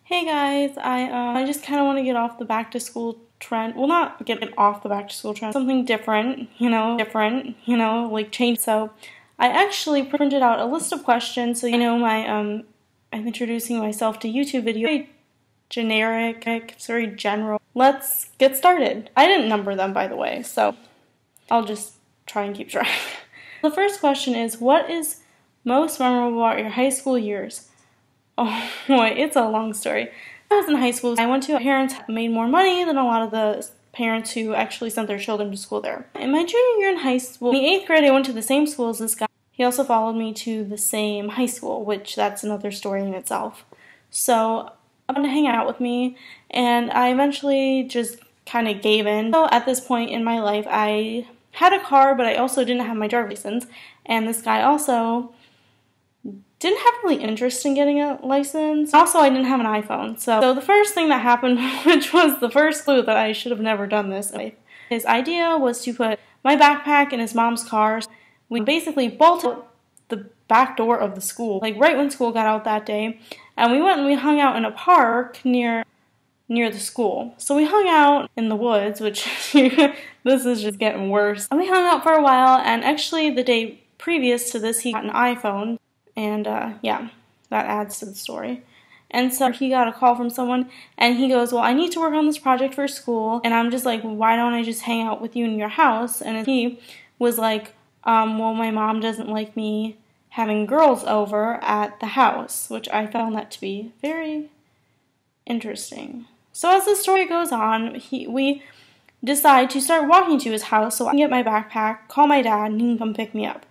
Hey guys, I just kind of want to get off the back to school trend. Well, not get off the back to school trend. Something different, like change. So, I actually printed out a list of questions. So you know I'm introducing myself to YouTube video. Very generic, it's very general. Let's get started. I didn't number them, by the way, so I'll just try and keep track. The first question is, what is most memorable about your high school years? Oh boy, it's a long story. I was in high school. I went to a parents who made more money than a lot of the parents who actually sent their children to school there. In my junior year in high school, in the 8th grade, I went to the same school as this guy. He also followed me to the same high school, which that's another story in itself. So, I wanted to hang out with me, and I eventually just kind of gave in. So, at this point in my life, I had a car, but I also didn't have my driver's license, and this guy also didn't have really interest in getting a license. Also, I didn't have an iPhone. So the first thing that happened, which was the first clue that I should have never done this, his idea was to put my backpack in his mom's car. We basically bolted the back door of the school, like right when school got out that day, and we went and we hung out in a park near the school. So we hung out in the woods, which this is just getting worse. And we hung out for a while, and actually the day previous to this, he got an iPhone. And, yeah, that adds to the story. And so he got a call from someone, and he goes, well, I need to work on this project for school. And I'm just like, why don't I just hang out with you in your house? And he was like, well, my mom doesn't like me having girls over at the house, which I found that to be very interesting. So as the story goes on, we decide to start walking to his house so I can get my backpack, call my dad, and he can come pick me up.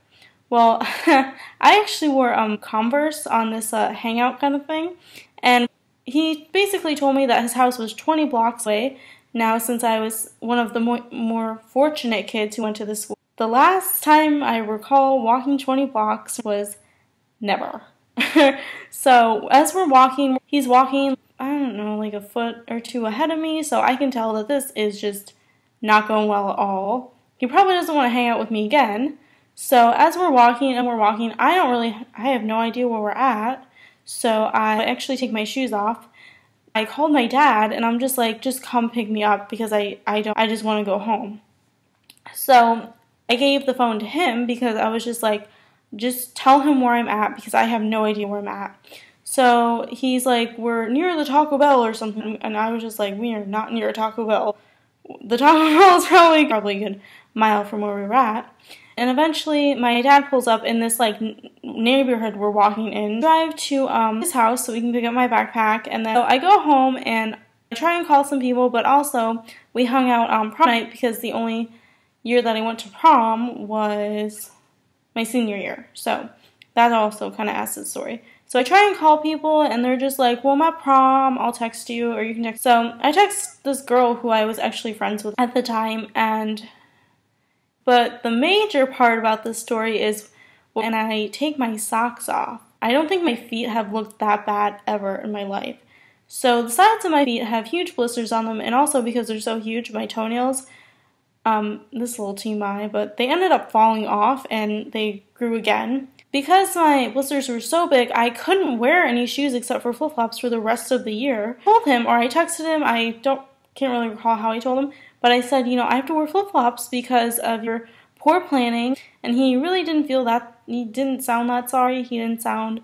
Well, I actually wore Converse on this hangout kind of thing, and he basically told me that his house was 20 blocks away. Now, since I was one of the more fortunate kids who went to this school, the last time I recall walking 20 blocks was never. So, as we're walking, he's walking, I don't know, like a foot or two ahead of me, so I can tell that this is just not going well at all. He probably doesn't want to hang out with me again. So as we're walking, I have no idea where we're at. So I actually take my shoes off. I called my dad, and I'm just like, just come pick me up because I just want to go home. So I gave the phone to him because I was just like, just tell him where I'm at because I have no idea where I'm at. So he's like, we're near the Taco Bell or something, and I was just like, we are not near a Taco Bell. The Taco Bell is probably a good mile from where we were at. And eventually, my dad pulls up in this, like, neighborhood we're walking in. Drive to his house so we can pick up my backpack. And then so I go home and I try and call some people, but also we hung out on prom night because the only year that I went to prom was my senior year. So that also kind of adds to the story. So I try and call people, and they're just like, well, I'm at prom, I'll text you, or you can text. So I text this girl who I was actually friends with at the time, but the major part about this story is when I take my socks off. I don't think my feet have looked that bad ever in my life. So the sides of my feet have huge blisters on them, and also because they're so huge, my toenails, this little TMI, but they ended up falling off and they grew again. Because my blisters were so big, I couldn't wear any shoes except for flip-flops for the rest of the year. I told him, or I texted him, can't really recall how I told him, but I said, I have to wear flip-flops because of your poor planning, and he really didn't feel that, he didn't sound that sorry, he didn't sound,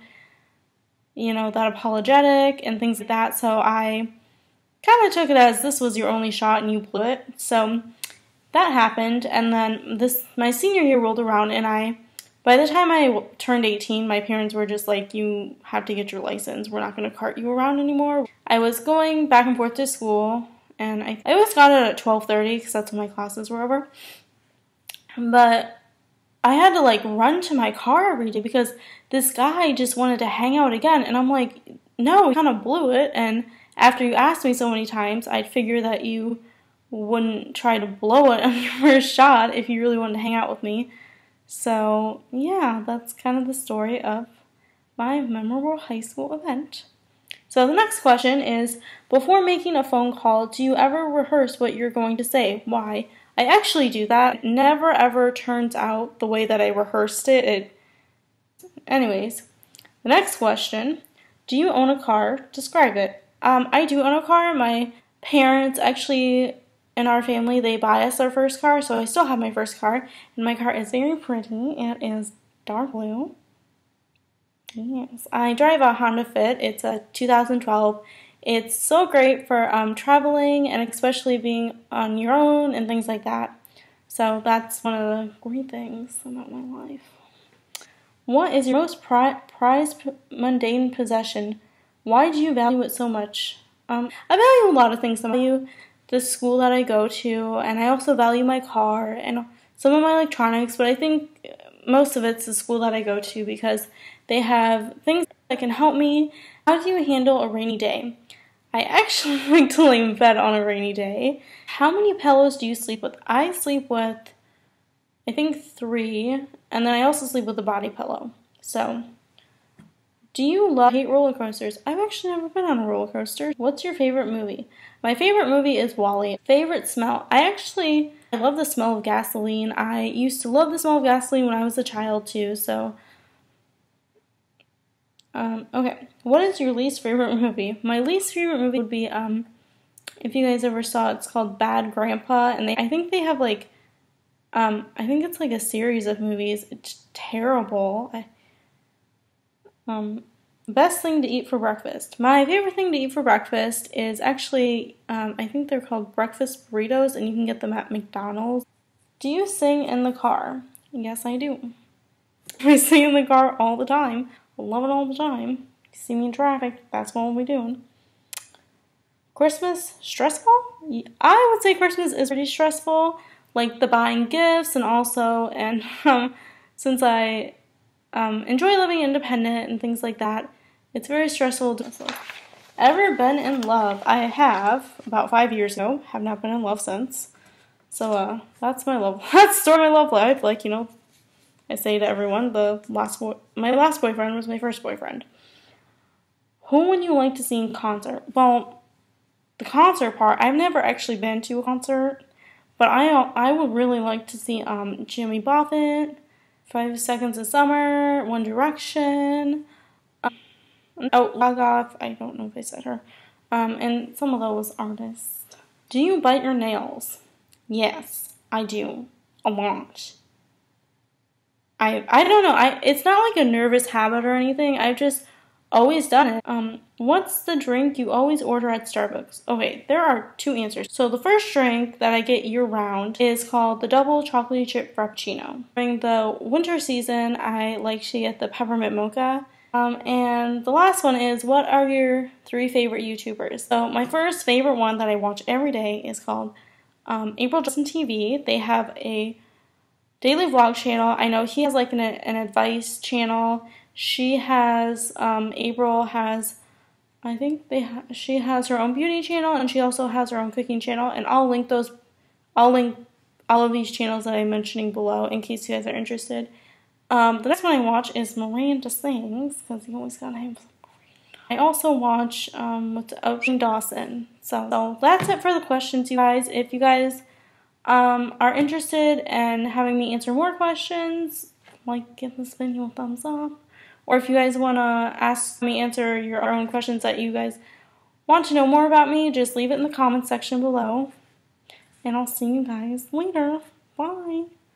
that apologetic and things like that, so I kind of took it as this was your only shot and you blew it. So that happened, and then my senior year rolled around, and by the time I turned 18, my parents were just like, you have to get your license, we're not going to cart you around anymore. I was going back and forth to school, and I always got it at 12:30 because that's when my classes were over. But I had to run to my car every day because this guy just wanted to hang out again. And I'm like, no, you kind of blew it. And after you asked me so many times, I'd figure that you wouldn't try to blow it on your first shot if you really wanted to hang out with me. So yeah, that's kind of the story of my memorable high school event. So the next question is, before making a phone call, do you ever rehearse what you're going to say? Why? I actually do that. It never ever turns out the way that I rehearsed it. Anyways, the next question, do you own a car? Describe it. I do own a car. My parents actually, in our family, they buy us our first car, so I still have my first car, and my car is very pretty. It is dark blue. Yes, I drive a Honda Fit. It's a 2012. It's so great for traveling and especially being on your own and things like that. So that's one of the great things about my life. What is your most prized mundane possession? Why do you value it so much? I value a lot of things. I value the school that I go to, and I also value my car and some of my electronics, but I think most of it's the school that I go to because they have things that can help me. How do you handle a rainy day? I actually like to lay in bed on a rainy day. How many pillows do you sleep with? I sleep with, I think 3, and then I also sleep with a body pillow. So, do you hate roller coasters? I've actually never been on a roller coaster. What's your favorite movie? My favorite movie is WALL-E. Favorite smell? I love the smell of gasoline. I used to love the smell of gasoline when I was a child too, so. Okay, what is your least favorite movie? My least favorite movie would be, if you guys ever saw it, it's called Bad Grandpa, and I think they have I think it's like a series of movies. It's terrible. Best thing to eat for breakfast. My favorite thing to eat for breakfast is actually, I think they're called breakfast burritos, and you can get them at McDonald's. Do you sing in the car? Yes, I do. I sing in the car all the time. I love it all the time. You see me in traffic, that's what we'll be doing. Christmas, stressful? I would say Christmas is pretty stressful, like the buying gifts and since I enjoy living independent and things like that, it's very stressful. Ever been in love? I have, about 5 years ago, have not been in love since. So, that's my love, that's the story of my love life, I say to everyone, my last boyfriend was my first boyfriend. Who would you like to see in concert? Well, the concert part, I've never actually been to a concert, but I would really like to see Jimmy Buffett, 5 Seconds of Summer, One Direction, Gaga, I don't know if I said her, and some of those artists. Do you bite your nails? Yes, I do. A lot. I don't know. It's not like a nervous habit or anything. I've just always done it. What's the drink you always order at Starbucks? Okay, there are 2 answers. So the first drink that I get year-round is called the Double Chocolate Chip Frappuccino. During the winter season, I like to get the Peppermint Mocha. And the last one is, what are your 3 favorite YouTubers? So my first favorite one that I watch every day is called April Justin TV. They have a daily vlog channel. I know he has like an advice channel. She has, April has, I think she has her own beauty channel, and she also has her own cooking channel, and I'll link all of these channels that I'm mentioning below in case you guys are interested. The next one I watch is Miranda Sings, because you always gotta have some. I also watch, Ocean Dawson. So that's it for the questions, you guys. If you guys are interested in having me answer more questions, give this video a thumbs up. Or if you guys want to answer your own questions that you guys want to know more about me, just leave it in the comments section below. And I'll see you guys later. Bye.